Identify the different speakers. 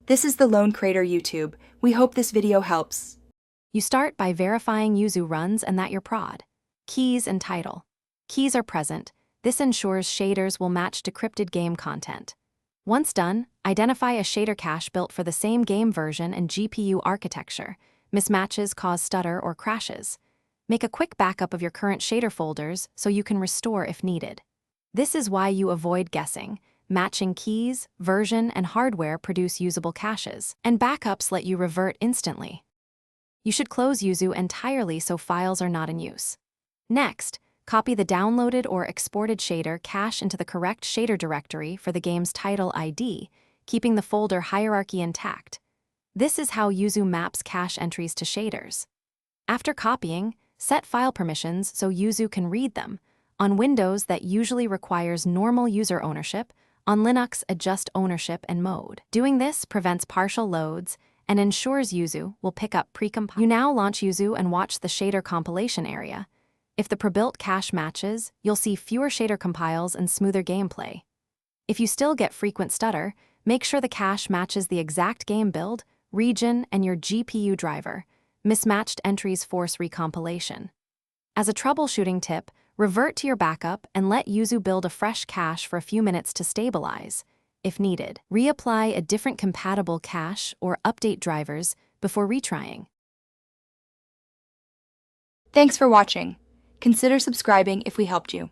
Speaker 1: This is the Lone Creator YouTube. We hope this video helps.
Speaker 2: You start by verifying Yuzu runs and that you're prod. Keys and title. Keys are present. This ensures shaders will match decrypted game content. Once done, identify a shader cache built for the same game version and GPU architecture. Mismatches cause stutter or crashes. Make a quick backup of your current shader folders so you can restore if needed. This is why you avoid guessing. Matching keys, version, and hardware produce usable caches, and backups let you revert instantly. You should close Yuzu entirely so files are not in use. Next, copy the downloaded or exported shader cache into the correct shader directory for the game's title ID, keeping the folder hierarchy intact. This is how Yuzu maps cache entries to shaders. After copying, set file permissions so Yuzu can read them. On Windows, that usually requires normal user ownership. On Linux, adjust ownership and mode. Doing this prevents partial loads and ensures Yuzu will pick up precompiled. You now launch Yuzu and watch the shader compilation area. If the pre-built cache matches, you'll see fewer shader compiles and smoother gameplay. If you still get frequent stutter, make sure the cache matches the exact game build, region, and your GPU driver. Mismatched entries force recompilation. As a troubleshooting tip, revert to your backup and let Yuzu build a fresh cache for a few minutes to stabilize. If needed, reapply a different compatible cache or update drivers before retrying.
Speaker 1: Thanks for watching. Consider subscribing if we helped you.